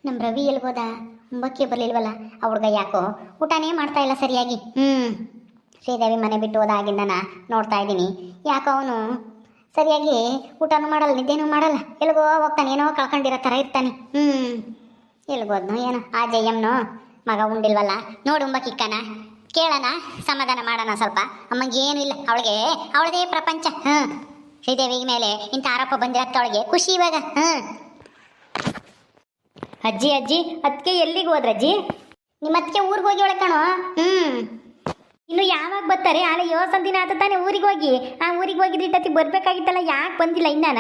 ನಮ್ಮ ರವಿ ಎಲ್ಗೋದ? ಮುಂಬಕ್ಕೆ ಬರಲಿಲ್ವಲ್ಲ ಆ ಹುಡುಗ. ಯಾಕೋ ಊಟನೇ ಮಾಡ್ತಾ ಇಲ್ಲ ಸರಿಯಾಗಿ. ಶ್ರೀದೇವಿ ಮನೆ ಬಿಟ್ಟು ಹೋದಾಗಿಂದನ ನೋಡ್ತಾ ಇದ್ದೀನಿ. ಯಾಕೋ ಅವನು ಸರಿಯಾಗಿ ಊಟನೂ ಮಾಡಲ್ಲ, ನಿದ್ದೆನೂ ಮಾಡಲ್ಲ. ಎಲ್ಗೋ ಹೋಗ್ತಾನೆ, ಏನೋ ಕಳ್ಕೊಂಡಿರೋ ಥರ ಇರ್ತಾನೆ. ಎಲ್ಗೋದ್ನೋ ಏನೋ ಆ ಜಯಮ್ಮನೋ ಮಗ ಉಂಡಿಲ್ವಲ್ಲ. ನೋಡು ಉಂಬಕ್ಕಿಕ್ಕನ ಕೇಳೋಣ, ಸಮಾಧಾನ ಮಾಡೋಣ ಸ್ವಲ್ಪ. ಅಮ್ಮಗೇನು ಇಲ್ಲ, ಅವಳದೇ ಪ್ರಪಂಚ. ಶ್ರೀದೇವಿ ಮೇಲೆ ಇಂಥ ಆರೋಪ ಬಂದಿರತ್ತವಳಿಗೆ ಖುಷಿ ಇವಾಗ. ಅಜ್ಜಿ ಅದಕ್ಕೆ ಎಲ್ಲಿಗೆ ಹೋದ್ರಜ್ಜಿ? ನಿಮ್ಮ ಅದಕ್ಕೆ ಊರಿಗೆ ಹೋಗಿ ಒಳಗೆ ಕಣೋ. ಇನ್ನು ಯಾವಾಗ ಬರ್ತಾರೆ? ಅಲ್ಲ ಯೋಸಂತ ದಿನ ಆತ ತಾನೆ ಊರಿಗೆ ಹೋಗಿ. ಆ ಊರಿಗೆ ಹೋಗಿದ್ದಿಟ್ಟತಿ ಬರ್ಬೇಕಾಗಿತ್ತಲ್ಲ, ಯಾಕೆ ಬಂದಿಲ್ಲ ಇನ್ನಾನ?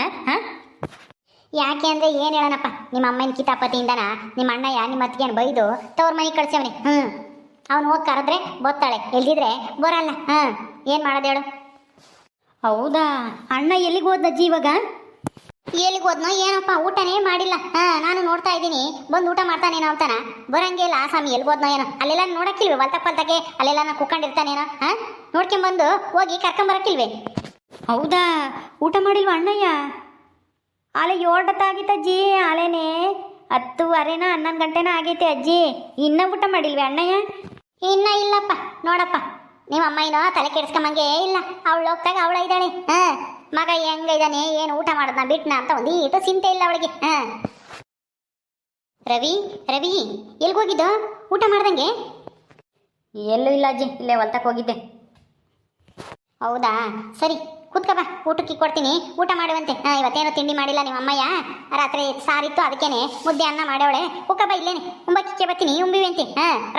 ಯಾಕೆ ಅಂದರೆ ಏನು ಹೇಳೋಣಪ್ಪ, ನಿಮ್ಮ ಅಮ್ಮನ ಕಿತಾಪತಿಯಿಂದನ ನಿಮ್ಮ ಅಣ್ಣಯ್ಯ ನಿಮ್ಮ ಅತ್ತಿಗೆನ ಬೈದು ತವ್ರ ಮನೆಗೆ ಕಳ್ಸವನೆ. ಅವನು ಹೋಗಿ ಕರೆದ್ರೆ ಬರ್ತಾಳೆ, ಎಲ್ದಿದ್ರೆ ಬರಲ್ಲ. ಏನು ಮಾಡೋದು ಹೇಳು? ಹೌದಾ? ಅಣ್ಣ ಎಲ್ಲಿಗೆ ಹೋದ್ನಜ್ಜಿ ಇವಾಗ? ಎಲ್ಲಿಗೆ ಹೋದ್ನೋ ಏನಪ್ಪ, ಊಟನೇ ಮಾಡಿಲ್ಲ. ನಾನು ನೋಡ್ತಾ ಇದ್ದೀನಿ, ಬಂದು ಊಟ ಮಾಡ್ತಾನೇನೋ ಅಂತಾನ. ಬರಂಗೆ ಇಲ್ಲ ಸ್ವಾಮಿ, ಎಲ್ಗೋದ್ನೋ ಏನೋ. ಅಲ್ಲೆಲ್ಲ ನೋಡಕ್ಕಿಲ್ವೇ? ಪಲ್ತಕ್ಕೆ ಅಲ್ಲೆಲ್ಲ ಕುಕ್ಕೊಂಡಿರ್ತಾನೇನೋ. ನೋಡ್ಕೊಂಬಂದು ಹೋಗಿ ಕರ್ಕೊಂಬರಕ್ಕಿಲ್ವೇ? ಹೌದಾ? ಊಟ ಮಾಡಿಲ್ವ ಅಣ್ಣಯ್ಯ? ಆಲೆ 7 ಆಗಿತ್ತಜ್ಜಿ. ಆಲೇನೆ 10:30 11 ಗಂಟೆನ ಆಗೈತೆ ಅಜ್ಜಿ. ಇನ್ನೂ ಊಟ ಮಾಡಿಲ್ವೇ ಅಣ್ಣಯ್ಯ? ಇನ್ನ ಇಲ್ಲಪ್ಪ. ನೋಡಪ್ಪ, ನಿಮ್ಮ ಅಮ್ಮ ಏನೋ ತಲೆ ಕೆಡಿಸ್ಕೊಂಬಂಗೆ ಇಲ್ಲ. ಅವಳು ಹೋಗ್ತಾಗ ಅವಳ ಇದ್ದಾಳೆ. ಮಗ ಹೆಂಗಿದ್ದಾನೆ, ಏನು ಊಟ ಮಾಡೋದನ್ನ ಬಿಟ್ನ ಅಂತ ಒಂದು ಈಟು ಚಿಂತೆ ಇಲ್ಲ ಅವಳಿಗೆ. ರವಿ ಎಲ್ಗೋಗಿದ್ದ ಊಟ ಮಾಡ್ದಂಗೆ? ಎಲ್ಲೂ ಇಲ್ಲ ಅಜ್ಜಿ, ಇಲ್ಲೇ ಹೊಲ್ತಕ್ಕೆ ಹೋಗಿದ್ದೆ. ಹೌದಾ? ಸರಿ ಕೂತ್ಕ ಬಾ, ಊಟಕ್ಕೆ ಕೊಡ್ತೀನಿ, ಊಟ ಮಾಡುವಂತೆ. ಇವತ್ತೇನೋ ತಿಂಡಿ ಮಾಡಿಲ್ಲ ನಿಮ್ಮ ಅಮ್ಮಯ್ಯ. ರಾತ್ರಿ ಸಾರಿತ್ತು, ಅದಕ್ಕೇನೆ ಮುದ್ದೆ ಅನ್ನ ಮಾಡವಳೆ. ಉಕ್ಕ ಬಾ, ಇಲ್ಲೇನೆ ಉಂಬಕ್ಕಿಕ್ಕೆ ಬರ್ತೀನಿ, ಉಂಬಿವಂತೆ.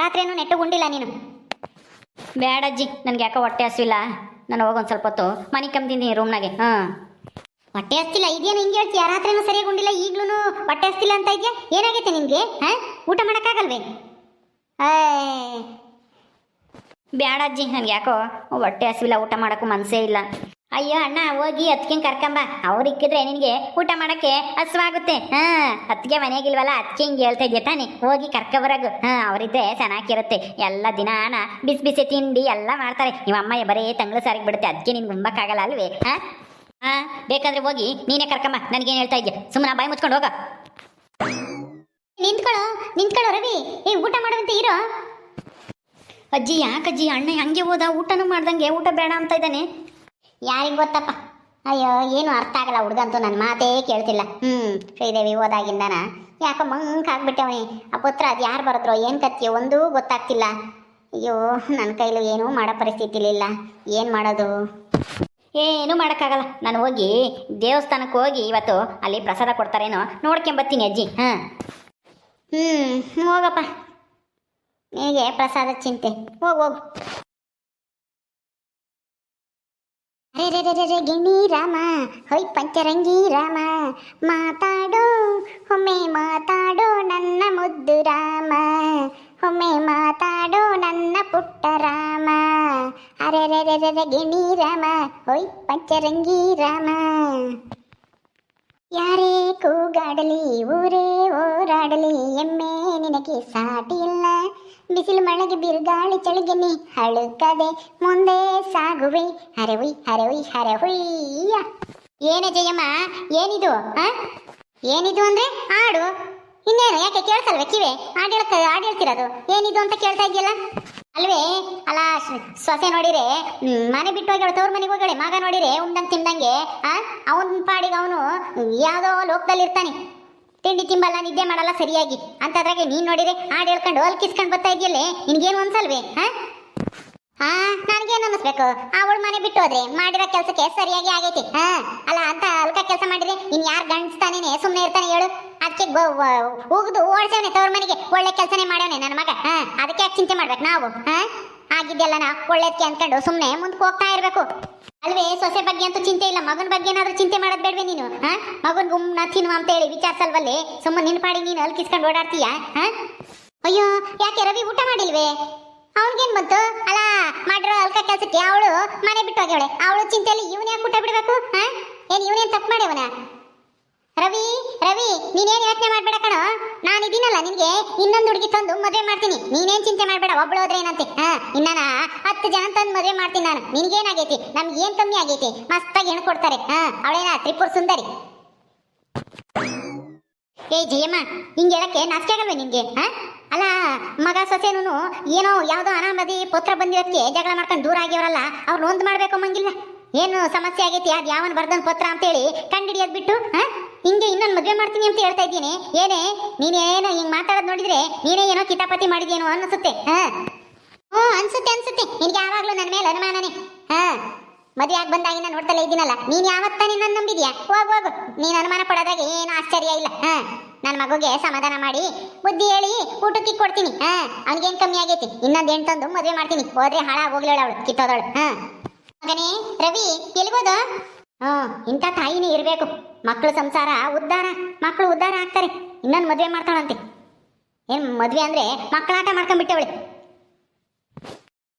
ರಾತ್ರಿಯೇನು ನೆಟ್ಟುಗುಂಡಿಲ್ಲ ನೀನು? ಬೇಡಜ್ಜಿ, ನನಗೆ ಯಾಕೋ ಹೊಟ್ಟೆ ಹಸಿವಿಲ್ಲ. ನಾನು ಹೋಗೊಂದು ಸ್ವಲ್ಪ ಹೊತ್ತು ಮನೆ ಕಂಬಿದ್ದೀನಿ ರೂಮ್ನಾಗೆ. ಹೊಟ್ಟೆ ಹಸ್ತಿಲ್ಲ ಇದೇನು ಹಿಂಗೆ ಹೇಳ್ತೀಯ? ರಾತ್ರಿನೂ ಸರಿಯಾಗಿ ಉಂಡಿಲ್ಲ, ಈಗ್ಲೂ ಹೊಟ್ಟೆ ಹಸ್ತಿಲ್ಲ ಅಂತ ಇದೆಯಾ? ಏನಾಗೈತೆ ನಿನಗೆ? ಊಟ ಮಾಡೋಕ್ಕಾಗಲ್ವೇ? ಬೇಡಜ್ಜಿ, ನನಗೆ ಯಾಕೋ ಹೊಟ್ಟೆ ಹಸಿವಿಲ್ಲ, ಊಟ ಮಾಡೋಕ್ಕೂ ಮನಸ್ಸೇ ಇಲ್ಲ. ಅಯ್ಯೋ ಅಣ್ಣ, ಹೋಗಿ ಅತ್ತಿಗೆನ ಕರ್ಕೊಂಬ. ಅವ್ರು ಇಕ್ಕಿದ್ರೆ ನಿನಗೆ ಊಟ ಮಾಡೋಕ್ಕೆ ಹಸುವಾಗುತ್ತೆ. ಅತ್ತಿಗೆ ಮನೆಯಾಗಿಲ್ವಲ್ಲ, ಅದಕ್ಕೆ ಹಿಂಗೆ ಹೇಳ್ತಾ ಇದೆಯಾ ತಾನೆ? ಹೋಗಿ ಕರ್ಕೊಬರಾಗು. ಅವರಿದ್ದರೆ ಚೆನ್ನಾಗಿರುತ್ತೆ. ಎಲ್ಲ ದಿನಾನ ಬಿಸಿ ಬಿಸಿ ತಿಂಡಿ ಎಲ್ಲ ಮಾಡ್ತಾರೆ. ನಿಮ್ಮ ಅಮ್ಮ ಬರೀ ತಂಗ್ಳು ಸಾರಿಗೆ ಬಿಡುತ್ತೆ, ಅದಕ್ಕೆ ನಿನ್ಗೆ ಉಂಬಕ್ಕಾಗಲ್ಲ ಅಲ್ವೇ? ಬೇಕಾದ್ರೆ ಹೋಗಿ ನೀನೇ ಕರ್ಕೊಂಬ. ನನಗೇನು ಹೇಳ್ತಾ ಇದೆಯಾ? ಸುಮ್ಮನೆ ಬಾಯಿ ಮುಚ್ಕೊಂಡು ಹೋಗ. ನಿಂತ್ಕೊಳ್ಳೋ ರವಿ, ಊಟ ಮಾಡುವಂತೆ ಇರೋ. ಅಜ್ಜಿ ಯಾಕಜ್ಜಿ? ಅಣ್ಣ ಹಂಗೆ ಹೋದ, ಊಟನೂ ಮಾಡ್ದಂಗೆ ಊಟ ಬೇಡ ಅಂತ ಇದ್ದಾನೆ. ಯಾರಿಗೆ ಗೊತ್ತಪ್ಪ. ಅಯ್ಯೋ, ಏನು ಅರ್ಥ ಆಗಲ್ಲ ಹುಡುಗಂತೂ, ನನ್ನ ಮಾತೇ ಕೇಳ್ತಿಲ್ಲ. ಶ್ರೀದೇವಿ ಹೋದಾಗಿಂದಾನ ಯಾಕೋ ಮಂಕಾಗ್ಬಿಟ್ಟವನಿ. ಆ ಪುತ್ರ ಅದು ಯಾರು ಬರೋದ್ರೋ ಏನು ಕತ್ತಿಯೋ ಒಂದೂ ಗೊತ್ತಾಗ್ತಿಲ್ಲ. ಅಯ್ಯೋ, ನನ್ನ ಕೈಲೂ ಏನೂ ಮಾಡೋ ಪರಿಸ್ಥಿತಿಲಿಲ್ಲ. ಏನು ಮಾಡೋದು? ಏನೂ ಮಾಡೋಕ್ಕಾಗಲ್ಲ. ನಾನು ಹೋಗಿ ದೇವಸ್ಥಾನಕ್ಕೆ ಹೋಗಿ ಇವತ್ತು ಅಲ್ಲಿ ಪ್ರಸಾದ ಕೊಡ್ತಾರೇನೋ ನೋಡ್ಕೊಂಬತ್ತೀನಿ ಅಜ್ಜಿ. ಹೋಗಪ್ಪ, ನಿನಗೆ ಪ್ರಸಾದ ಚಿಂತೆ. ಹೋಗು. ರೇ ಗಿಣಿ ರಾಮ, ಹೊಯ್ ಪಂಚರಂಗಿ ರಾಮ, ಮಾತಾಡೋ ಒಮ್ಮೆ ಮಾತಾಡೋ ನನ್ನ ಮುದ್ದು ರಾಮ, ಒಮ್ಮೆ ಮಾತಾಡೋ ನನ್ನ ಪುಟ್ಟ ರಾಮ. ಅರೆ ಗಿಣಿ ರಾಮ, ಹೊಯ್ ಪಂಚರಂಗಿ ರಾಮ. ಯಾರೇ ಕೂಗಾಡಲಿ, ಊರೇ ಓರಾಡಲಿ, ಎಮ್ಮೆ ನಿನಗೆ ಸಾಟಿ ಇಲ್ಲ. ಬಿಸಿಲು ಮಳೆಗೆ ಬಿರುಗಾಳಿ ಚಳಿಗೆ ನೀ ಹಳುಕದೆ ಮುಂದೆ ಸಾಗುವೆ. ಹರೆ ಹುಯ್ಯ. ಏನೇ ಜಯಮ್ಮ, ಏನಿದು? ಏನಿದು ಅಂದ್ರೆ ಹಾಡು? ಇನ್ನೇನು, ಯಾಕೆ ಕೇಳ್ಸಲ್ವೇ ಕಿವೆ? ಹಾಡು ಹೇಳ್ತಿರೋದು ಏನಿದು ಅಂತ ಕೇಳ್ತಾ ಇದೆಯಲ್ಲ ಅಲ್ವೇ? ಅಲ್ಲ, ಸೊಸೆ ನೋಡಿರೆ ಮನೆ ಬಿಟ್ಟು ಹೋಗ್ಯಾಳೆ, ತವ್ರ ಮನೆಗೆ ಹೋಗ್ಯಾಳೆ. ಮಗ ನೋಡಿರೆ ಉಂಡಂಗೆ ತಿಂದಂಗೆ ಅವನ ಪಾಡಿಗೆ ಅವನು ಯಾವುದೋ ಲೋಕದಲ್ಲಿ ಇರ್ತಾನೆ. ತಿಂಡಿ ತಿಂಬಲ್ಲ, ನಿದ್ದೆ ಮಾಡಲ್ಲ ಸರಿಯಾಗಿ. ಅಂತದ್ರಾಗೆ ನೀನು ನೋಡಿರೆ ಹಾಡು ಹೇಳ್ಕೊಂಡು ಅಲ್ಕಿಸ್ಕೊಂಡು ಬರ್ತಾ ಇದೆಯಲ್ಲೇ, ನಿನಗೇನು ಅನ್ಸಲ್ವೇ? ನನಗೇನು ಅನ್ನಿಸ್ಬೇಕು? ಅವಳು ಮನೆ ಬಿಟ್ಟು ಹೋದ್ರೆ ಮಾಡಿರೋ ಕೆಲಸಕ್ಕೆ ಸರಿಯಾಗಿ ಆಗೈತಿ. ಅಲ್ಲ, ಅಂತ ಅಲ್ಕ ಕೆಲಸ ಮಾಡಿದ್ರೆ ಇನ್ ಯಾರು ಗಂಡಿಸ್ತಾನೇನೆ ಸುಮ್ಮನೆ ಇರ್ತಾನೆ ಹೇಳು? ಅದಕ್ಕೆ ಹೋಗುದು ಓಡಿಸವನೆ ತವ್ರ ಮನೆಗೆ. ಒಳ್ಳೆ ಕೆಲಸನೇ ಮಾಡವನೆ ನನ್ನ ಮಗ. ಅದಕ್ಕೆ ಯಾಕೆ ಚಿಂತೆ ಮಾಡ್ಬೇಕು ನಾವು? ಆಗಿದ್ದೆಲ್ಲ ನಾ ಒಳ್ಳೇದಕ್ಕೆ ಅಂದ್ಕೊಂಡು ಸುಮ್ಮನೆ ಮುಂದಕ್ಕೆ ಹೋಗ್ತಾ ಇರಬೇಕು ಅಲ್ವೇ? ಸೊಸೆ ಬಗ್ಗೆ ಅಂತೂ ಚಿಂತೆ ಇಲ್ಲ, ಮಗನ ಬಗ್ಗೆ ಏನಾದ್ರೂ ಚಿಂತೆ ಮಾಡೋದು ಬೇಡವೇ ನೀನು? ಮಗನ್ ಗುಮ್ನ ತಿನ್ನು ಅಂತ ಹೇಳಿ ವಿಚಾರಿಸಲ್ವಲ್ಲೇ? ಸುಮ್ಮನೆ ನಿನ್ನ ಪಾಡಿ ನೀನು ಅಲ್ಕಿಸ್ಕೊಂಡು ಓಡಾಡ್ತೀಯ? ಅಯ್ಯೋ, ಯಾಕೆ ರವಿ ಊಟ ಮಾಡಿಲ್ವೇ? ಅವನಿಗೇನು ಬಂತು? ಅಲ್ಲ, ಮಾಡಿರೋ ಅಲ್ಕ ಕೆಲಸಕ್ಕೆ ಅವಳು ಮನೆ ಬಿಟ್ಟು ಹೋಗ್ಯವಳೆ. ಅವಳು ಚಿಂತೆಯಲ್ಲಿ ಇವನೇ ಊಟ ಬಿಡಬೇಕು? ಏನು ಇವನೇನು ತಪ್ಪು ಮಾಡ್ಯವನ? ರವಿ ನೀನೇನು ಯೋಚನೆ ಮಾಡ್ಬೇಡ ಕಣೋ. ನಾನು ಇದೀನಲ್ಲ, ನಿನ್ಗೆ ಇನ್ನೊಂದು ಹುಡುಗಿ ತಂದು ಮದುವೆ ಮಾಡ್ತೀನಿ. ನೀನೇನು ಚಿಂತೆ ಮಾಡ್ಬೇಡ. ಒಬ್ಳು ಹೋದ್ರೆ ಏನಂತೆ? ಇನ್ನ 10 ಜನ ತಂದು ಮದುವೆ ಮಾಡ್ತೀನಿ ನಾನು. ನಿನ್ಗೇನಾಗೈತಿ? ನಮ್ಗೇನು ಕಮ್ಮಿ ಆಗೈತಿ? ಮಸ್ತಾಗಿ ಹೆಣ್ಣು ಕೊಡ್ತಾರೆ. ಅವಳೇನ ತ್ರಿಪುರ ಸುಂದರಿ. ಏ ಜಯಮ್ಮ ಹಿಂಗೆ ಹೇಳಕ್ಕೆ ನಾಚಿಕೆ ಆಗಲ್ವೇ ನಿನ್ಗೆ ಅಲ್ಲ ಮಗ ಸೊಸೆನೂ ಏನೋ ಯಾವುದೋ ಅನಾಮದಿ ಪುತ್ರ ಬಂದಿರೋದಕ್ಕೆ ಜಗಳ ಮಾಡ್ಕೊಂಡು ದೂರ ಆಗ್ಯವರಲ್ಲ ಅವ್ರು ನೊಂದು ಮಾಡ್ಬೇಕು ಮಂಗಿಲ್ಲ ಏನು ಸಮಸ್ಯೆ ಆಗೈತಿ ಅದು ಯಾವನ್ ಬರ್ದನ್ ಪತ್ರ ಅಂತೇಳಿ ಕಂಡಿಡಿಯೋದ್ ಬಿಟ್ಟು ಹಿಂಗೆ ಇನ್ನೊಂದು ಮದುವೆ ಮಾಡ್ತೀನಿ ಅಂತ ಹೇಳ್ತಾ ಇದ್ದೀನಿ ಏನೇ ನೀನೇನೋ ಹಿಂಗ್ ಮಾತಾಡೋದು ನೋಡಿದ್ರೆ ನೀನೇ ಏನೋ ಕಿತಾಪತಿ ಮಾಡಿದೇನೋ ಅನ್ಸುತ್ತೆ ಹ್ಞೂ ಅನ್ಸುತ್ತೆ ನಿನ್ಗೆ ಯಾವಾಗ್ಲೂ ನನ್ನ ಮೇಲೆ ಅನುಮಾನನೇ ಮದುವೆ ಆಗಿ ಬಂದಾಗಿನ ನೋಡ್ತಲೇ ಇದ್ದೀನಲ್ಲ ನೀನ್ ಯಾವತ್ತ ನಿನ್ನ ನಂಬಿದ್ಯಾ ಹೋಗು ನೀನ್ ಅನುಮಾನ ಪಡೋದಾಗ ಏನು ಆಶ್ಚರ್ಯ ಇಲ್ಲ ನನ್ನ ಮಗುಗೆ ಸಮಾಧಾನ ಮಾಡಿ ಬುದ್ಧಿ ಹೇಳಿ ಊಟಕ್ಕೆ ಕೊಡ್ತೀನಿ ಅವ್ನಿಗೇನ್ ಕಮ್ಮಿ ಆಗೈತಿ ಇನ್ನೊಂದು ಹೆಣ್ಣು ತಂದು ಮದುವೆ ಮಾಡ್ತೀನಿ ಹೋದ್ರೆ ಹಾಳಾಗಿ ಹೋಗ್ಲೇಳು ಅವಳು ಕಿತ್ತೋದವಳು ಮಗನೇ ರವಿ ಎಲ್ಲಿಗೋದು ಇಂಥ ತಾಯಿನೇ ಇರಬೇಕು ಮಕ್ಕಳು ಸಂಸಾರ ಮಕ್ಕಳು ಉದ್ಧಾರ ಆಗ್ತಾರೆ ಇನ್ನೊಂದು ಮದುವೆ ಮಾಡ್ತಾಳಂತೆ ಏನ್ ಮದುವೆ ಅಂದ್ರೆ ಮಕ್ಕಳಾಟ ಮಾಡ್ಕೊಂಡ್ಬಿಟ್ಟವಳೆ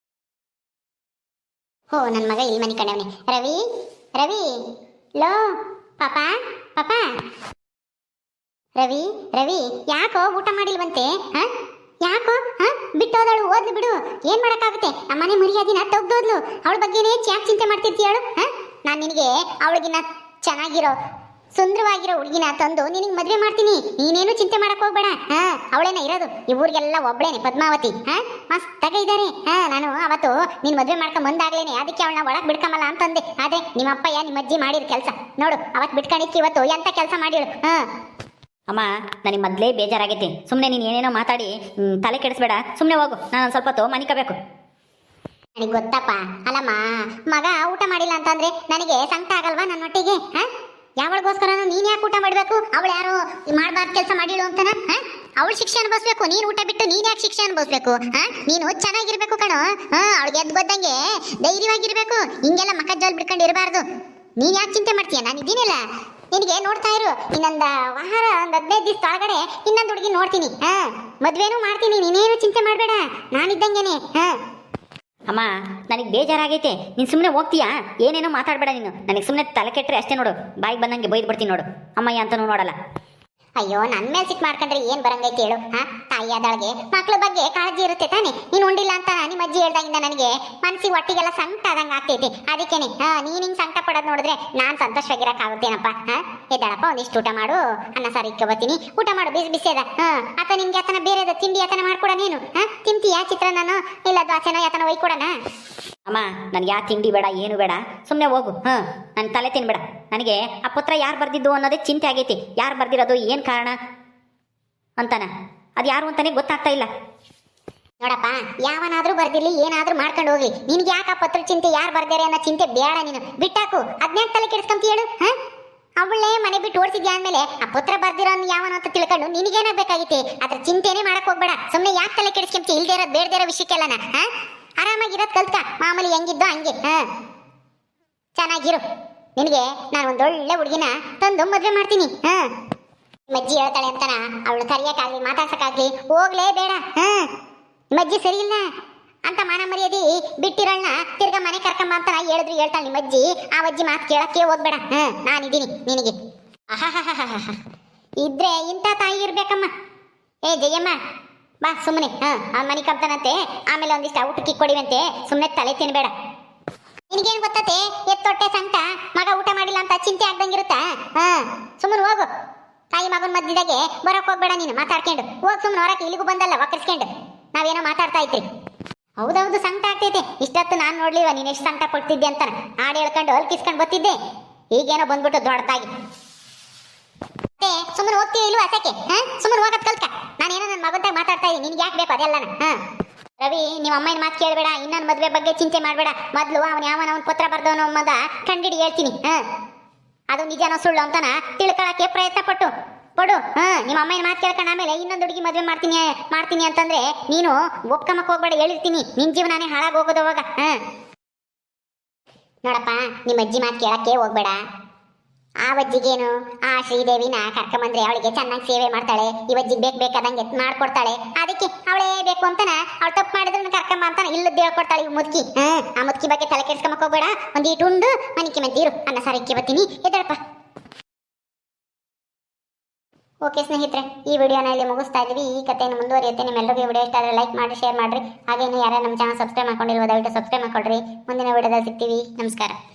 ಹೋ ನನ್ನ ಮಗ ಇಲ್ಲಿ ಮನೆ ಕಂಡವನೆ ರವಿ ಲೋ ಪಾಪ ರವಿ ಯಾಕೋ ಊಟ ಮಾಡಿಲ್ವಂತೆ ಯಾಕೋ ಬಿಟ್ಟೋದಳು ಓದ್ಲು ಬಿಡು ಏನ್ ಮಾಡಕ್ಕಾಗುತ್ತೆ ನಮ್ಮನೆ ಮರ್ಯಾದಿನ ತೆಗ್ದೋದ್ಲು ಅವಳ ಬಗ್ಗೆನೇ ಯಾಕೆ ಚಿಂತೆ ಮಾಡ್ತಿರ್ತೀಯಳು ನಾನು ನಿನಗೆ ಅವಳಿಗಿನ ಚೆನ್ನಾಗಿರೋ ಸುಂದರವಾಗಿರೋ ಹುಡುಗಿನ ತಂದು ನಿನಗೆ ಮದುವೆ ಮಾಡ್ತೀನಿ ನೀನೇನು ಚಿಂತೆ ಮಾಡಕ್ ಹೋಗ್ಬೇಡ ಅವಳೇನ ಇರೋದು ಈ ಊರಿಗೆಲ್ಲ ಒಬ್ಳೇನೆ ಪದ್ಮಾವತಿ ಮಸ್ತಾಗ ಇದ್ದಾರೆ ನಾನು ಅವತ್ತು ನಿನ್ ಮದುವೆ ಮಾಡ್ಕೊಂಡ್ ಬಂದಾಗ್ಲೇನೆ ಅದಕ್ಕೆ ಅವಳನ್ನ ಒಳಗ್ ಬಿಡ್ಕಮಲ್ಲ ಅಂತಂದೆ ಆದ್ರೆ ನಿಮ್ಮ ಅಪ್ಪಯ್ಯ ನಿಮ್ಮ ಅಜ್ಜಿ ಮಾಡಿದ ಕೆಲಸ ನೋಡು ಅವತ್ ಬಿಟ್ಕೊಂಡಿಕ್ಕೆ ಇವತ್ತು ಎಂತ ಕೆಲಸ ಮಾಡಿಳು ಅಮ್ಮ ನನಗೆ ಮೊದಲೇ ಬೇಜಾರಾಗೈತಿ ಸುಮ್ಮನೆ ನೀನು ಏನೇನೋ ಮಾತಾಡಿ ತಲೆ ಕೆಡಿಸ್ಬೇಡ ಸುಮ್ಮನೆ ಹೋಗು ನಾನು ಸ್ವಲ್ಪ ಹೊತ್ತು ಮನಿಕಬೇಕು ನನಗೆ ಗೊತ್ತಪ್ಪ ಅಲ್ಲಮ್ಮ ಮಗ ಊಟ ಮಾಡಿಲ್ಲ ಅಂತಂದ್ರೆ ನನಗೆ ಸಂಕಟ ಆಗಲ್ವಾ ನನ್ನೊಟ್ಟಿಗೆ ಯಾವಳಿಗೋಸ್ಕರ ನೀನ್ ಯಾಕೆ ಊಟ ಮಾಡ್ಬೇಕು ಅವಳು ಯಾರು ಮಾಡ್ಬಾರ್ದು ಕೆಲಸ ಮಾಡಿಳು ಅಂತನ ಅವಳು ಶಿಕ್ಷೆ ಅನುಭವಿಸ್ಬೇಕು ನೀನ್ ಊಟ ಬಿಟ್ಟು ನೀನ್ ಯಾಕೆ ಶಿಕ್ಷೆ ಅನುಭವಿಸ್ಬೇಕು ನೀನು ಚೆನ್ನಾಗಿರ್ಬೇಕು ಕಣೋ ಅವಳಿಗೆ ಎದ್ದು ಗೊತ್ತಂಗೆ ಧೈರ್ಯವಾಗಿರ್ಬೇಕು ಹಿಂಗೆಲ್ಲ ಮಕ್ಕ ಜೋಲ್ ಬಿಡ್ಕೊಂಡು ಇರಬಾರ್ದು ನೀನ್ ಯಾಕೆ ಚಿಂತೆ ಮಾಡ್ತೀಯ ನಾನು ಇದ್ದೀನಿಲ್ಲ ನಿನಗೆ ನೋಡ್ತಾ ಇರು ಇನ್ನೊಂದು ವಾರ ಒಂದು 15 ದಿವಸ ಒಳಗಡೆ ಇನ್ನೊಂದು ಹುಡುಗಿ ನೋಡ್ತೀನಿ ಮದ್ವೆನೂ ಮಾಡ್ತೀನಿ ನೀನೇನು ಚಿಂತೆ ಮಾಡಬೇಡ ನಾನಿದ್ದಂಗೆನೆ ಅಮ್ಮ ನನಗೆ ಬೇಜಾರಾಗೈತೆ ನೀನು ಸುಮ್ಮನೆ ಹೋಗ್ತೀಯಾ ಏನೇನೋ ಮಾತಾಡಬೇಡ ನೀನು ನನಗೆ ಸುಮ್ಮನೆ ತಲೆ ಕೆಟ್ಟರೆ ಅಷ್ಟೇ ನೋಡು ಬಾಯಿಗೆ ಬಂದಂಗೆ ಬೈದು ಬಿಡ್ತೀನಿ ನೋಡು ಅಮ್ಮಯ್ಯ ಅಂತನೂ ನೋಡಲ್ಲ ಅಯ್ಯೋ ನನ್ನ ಮೇಲೆ ಸಿಟ್ಟು ಮಾಡ್ಕೊಂಡ್ರೆ ಏನ್ ಬರಂಗೈತಿ ಹೇಳು ತಾಯಿ ಆದಳಿಗೆ ಮಕ್ಳ ಬಗ್ಗೆ ಕಾಳಜಿ ಇರುತ್ತೆ ತಾನೆ ನೀನು ಉಂಡಿಲ್ಲ ಅಂತ ನಿಮ್ಮ ಅಜ್ಜಿ ಹೇಳ್ದಾಗಿಂದ ನನಗೆ ಮನಸ್ಸಿಗೆ ಒಟ್ಟಿಗೆಲ್ಲ ಸಂಕಟ ಆದಂಗೆ ಆಗ್ತೈತಿ ಅದಕ್ಕೇನೆ ನೀನ್ ಹಿಂಗ್ ಸಂಕಟ ಪಡೋದು ನೋಡಿದ್ರೆ ನಾನ್ ಸಂತೋಷವಾಗಿರಕ್ಕಾಗುತ್ತೇನಪ್ಪ ಎದ್ದಾಳಪ್ಪ ಒಂದಿಷ್ಟು ಊಟ ಮಾಡು ಅನ್ನ ಸಾರು ಇಕ್ಕೊಬತ್ತೀನಿ ಊಟ ಮಾಡು ಬಿಸಿ ಅದ ಆತ ನಿನ್ಗೆ ಆತನ ಬೇರೆದ ತಿಂಡಿ ಆತನ ಮಾಡ್ಕೊಡ ನೀನು ತಿಂತೀಯಾ ಚಿತ್ರಾನ್ನನೋ ಇಲ್ಲ ದ್ವಾಸೆನೋ ಯಾತನ ಒಯ್ಕೊಡಣ ಅಮ್ಮ ನನಗೆ ಯಾ ತಿಂಡಿ ಬೇಡ ಏನು ಬೇಡ ಸುಮ್ಮನೆ ಹೋಗು ನನ್ನ ತಲೆ ತಿನ್ಬೇಡ ನನಗೆ ಆ ಪತ್ರ ಯಾರು ಬರ್ದಿದ್ದು ಅನ್ನೋದೇ ಚಿಂತೆ ಆಗೈತಿ ಯಾರು ಬರ್ದಿರೋದು ಏನು ಕಾರಣ ಅಂತಾನ ಅದು ಯಾರು ಅಂತಾನೆ ಗೊತ್ತಾಗ್ತಾ ಇಲ್ಲ ನೋಡಪ್ಪ ಯಾವನಾದ್ರೂ ಬರ್ದಿರ್ಲಿ ಏನಾದ್ರೂ ಮಾಡ್ಕೊಂಡು ಹೋಗ್ಲಿ ನಿನ್ಗೆ ಯಾಕೆ ಪತ್ರ ಚಿಂತೆ ಯಾರು ಬರ್ದಾರೆ ಅನ್ನೋ ಚಿಂತೆ ಬೇಡ ನೀನು ಬಿಟ್ಟಾಕು ಅದ್ನ್ಯಾಕ ತಲೆ ಕೆಡಿಸ್ಕೊಂತ ಹೇಳು ಅವಳೇ ಮನೆ ಬಿಟ್ಟು ಓಡಿಸಿದ್ಯಾ ಅಂದ್ಮೇಲೆ ಆ ಪತ್ರ ಬರ್ದಿರೋ ಯಾವನ ಅಂತ ತಿಳ್ಕೊಂಡು ನಿನಗೇನಾಗಬೇಕಾಗಿತ್ತೆ ಅದ್ರ ಚಿಂತೆನೇ ಮಾಡಕ್ ಹೋಗ್ಬೇಡ ಸುಮ್ಮನೆ ಯಾಕೆ ತಲೆ ಕೆಡಿಸ್ಕೊಂತ ಇಲ್ದೇ ಇರೋದು ಬೇಡದೇ ಇರೋ ವಿಷಯಕ್ಕೆಲ್ಲನ ಆರಾಮಾಗಿರೋದು ಕಲ್ತ್ಕ ಮಾಮೂಲಿ ಹೆಂಗಿದ್ದೋ ಹಂಗೆ ಚೆನ್ನಾಗಿರು ನಿನಗೆ ನಾನು ಒಂದೊಳ್ಳೆ ಹುಡುಗಿನ ತಂದು ಮದುವೆ ಮಾಡ್ತೀನಿ ಮಜ್ಜಿ ಹೇಳ್ತಾಳೆ ಅಂತಾನ ಅವಳು ಕರಿಯಕ್ಕಾಗ್ಲಿ ಮಾತಾಡ್ಸಕ್ಕಾಗ್ಲಿ ಹೋಗ್ಲೇ ಬೇಡ ಮಜ್ಜಿ ಸರಿ ಇಲ್ಲ ಅಂತ ಮಾನ ಮರ್ಯಾದೆ ಬಿಟ್ಟಿರೋಳ್ನ ತಿರ್ಗಾ ಮನೆ ಕರ್ಕೊಂಬ ಅಂತ ಹೇಳಿದ್ರು ಹೇಳ್ತಾಳೆ ನಿಮ್ಮ ಅಜ್ಜಿ ಆ ಅಜ್ಜಿ ಮಾತು ಕೇಳಕ್ಕೆ ಹೋಗ್ಬೇಡ ನಾನಿದ್ದೀನಿ ನಿನಗೆ ಇದ್ರೆ ಇಂಥ ತಾಯಿ ಇರ್ಬೇಕಮ್ಮ ಏ ಜಯಮ್ಮ ಬಾ ಸುಮ್ಮನೆ ಅವ್ನ ಮನೆ ಕರ್ತಾನಂತೆ ಆಮೇಲೆ ಒಂದಿಷ್ಟು ಊಟಕ್ಕೆ ಕೊಡಿವಂತೆ ಸುಮ್ಮನೆ ತಲೆ ತಿನ್ಬೇಡ ನಿನಗೇನು ಗೊತ್ತತೆ ಎತ್ತೊಟ್ಟೆ ಸಂಕಟ ಮಗ ಊಟ ಮಾಡಿಲ್ಲ ಅಂತ ಚಿಂತೆ ಆಗ್ದಂಗಿರುತ್ತಾ ಸುಮ್ಮನೆ ಹೋಗು ತಾಯಿ ಮಗನ ಮಧ್ಯದಾಗೆ ಬರಕ್ ಹೋಗ್ಬೇಡ ನೀನು ಮಾತಾಡ್ಕೊಂಡು ಹೋಗ್ ಸುಮ್ಮನೆ ಹೊರಕ್ಕೆ ಇಲ್ಲಿಗೂ ಬಂದಲ್ಲ ಒಕ್ಕರ್ಸ್ಕೊಂಡು ನಾವೇನೋ ಮಾತಾಡ್ತಾ ಇದ್ರಿ ಹೌದೌದು ಸಂಕಟ ಆಗ್ತೈತೆ ಇಷ್ಟೊತ್ತು ನಾನು ನೋಡ್ಲಿವ ನೀನು ಎಷ್ಟು ಸಂಕಟ ಪಡ್ತಿದ್ದೆ ಅಂತ ಹಾಡು ಹೇಳ್ಕೊಂಡು ಅಲ್ಕಿಸ್ಕೊಂಡು ಬರ್ತಿದ್ದೆ ಈಗೇನೋ ಬಂದ್ಬಿಟ್ಟು ದೊಡ್ಡದಾಗಿ ಸುಮ್ಮನೆ ಹೋಗ್ತೀಯ ಇಲ್ವಾ ಅಸಕ್ಕೆ ಸುಮ್ಮನೆ ಹೋಗತ್ ಕಲ್ಕ ನಾನೇನೋ ನನ್ನ ಮಗಂತಾಗ ಮಾತಾಡ್ತಾ ಇದ್ದೀನಿ ನಿನ್ಗೆ ಯಾಕೆ ಬೇಕು ಅದೆಲ್ಲನ ರವಿ ನಿಮ್ಮ ಅಮ್ಮನ ಮಾತು ಕೇಳಬೇಡ ಇನ್ನೊಂದು ಮದುವೆ ಬಗ್ಗೆ ಚಿಂತೆ ಮಾಡಬೇಡ ಮೊದಲು ಅವನ ಪತ್ರ ಬರ್ದವನು ಮದ ಕಂಡಿಡಿ ಹೇಳ್ತೀನಿ ಅದು ನಿಜನೋ ಸುಳ್ಳು ಅಂತಾನ ತಿಳ್ಕೊಳಕ್ಕೆ ಪ್ರಯತ್ನ ಪಡು ನಿಮ್ಮ ಅಮ್ಮನ ಮಾತು ಕೇಳ್ಕೊಂಡು ಆಮೇಲೆ ಇನ್ನೊಂದು ಹುಡುಗಿ ಮದುವೆ ಮಾಡ್ತೀನಿ ಅಂತಂದ್ರೆ ನೀನು ಒಪ್ಕಮಕ್ ಹೋಗ್ಬೇಡ ಹೇಳಿರ್ತೀನಿ ನಿನ್ ಜೀವನಾನೇ ಹಾಳಾಗಿ ಹೋಗೋದು ಅವಾಗ ನೋಡಪ್ಪ ನಿಮ್ಮ ಅಜ್ಜಿ ಮಾತು ಕೇಳಕ್ಕೆ ಹೋಗ್ಬೇಡ ಆ ಅಜ್ಜಿಗೇನು ಆ ಶ್ರೀದೇವಿನ ಕರ್ಕೊಂಬಂದ್ರೆ ಅವಳಿಗೆ ಚೆನ್ನಾಗಿ ಸೇವೆ ಮಾಡ್ತಾಳೆ ಇವಜ್ಜಿಗೆ ಬೇಕಾದಂಗೆ ಮಾಡ್ಕೊಡ್ತಾಳೆ ಅದಕ್ಕೆ ಅವಳೇ ಬೇಕು ಅಂತಾನ ಅವಳು ತಪ್ಪು ಮಾಡಿದ್ರೆ ಕರ್ಕೊಂಬ ಅಂತಾನ ಇಲ್ಲದ್ದು ಹೇಳ್ಕೊಡ್ತಾಳೆ ಮುದುಕಿ ಆ ಮುದುಕಿ ಬಗ್ಗೆ ತಲೆ ಕೆಡ್ಸ್ಕೊಂಬಕ್ ಹೋಗ್ಬೇಡ ಒಂದೀಟು ಉಂಡು ಮನಿಕೆ ಮಂದಿರು ಅನ್ನ ಸಾರಿಕ್ಕೆ ಬರ್ತೀನಿ ಎದ್ದಳಪ್ಪ ಓಕೆ ಸ್ನೇಹಿತರೆ ಈ ವಿಡಿಯೋನ ಇಲ್ಲಿ ಮುಗಿಸ್ತಾ ಇದೀವಿ ಈ ಕಥೆಯನ್ನು ಮುಂದುವರಿಯುತ್ತೆ ನಿಮ್ಮೆಲ್ಲರಿಗೂ ವಿಡಿಯೋ ಇಷ್ಟ ಆದರೆ ಲೈಕ್ ಮಾಡಿ ಶೇರ್ ಮಾಡ್ರಿ ಹಾಗೇನು ಯಾರು ನಮ್ಮ ಚಾನಲ್ ಸಬ್ಸ್ಕ್ರೈಬ್ ಮಾಡ್ಕೊಂಡಿರುವ ದಯವಿಟ್ಟು ಸಬ್ಸ್ಕ್ರೈಬ್ ಮಾಡ್ಕೊಳ್ರಿ ಮುಂದಿನ ವಿಡಿಯೋದಲ್ಲಿ ಸಿಗ್ತೀವಿ ನಮಸ್ಕಾರ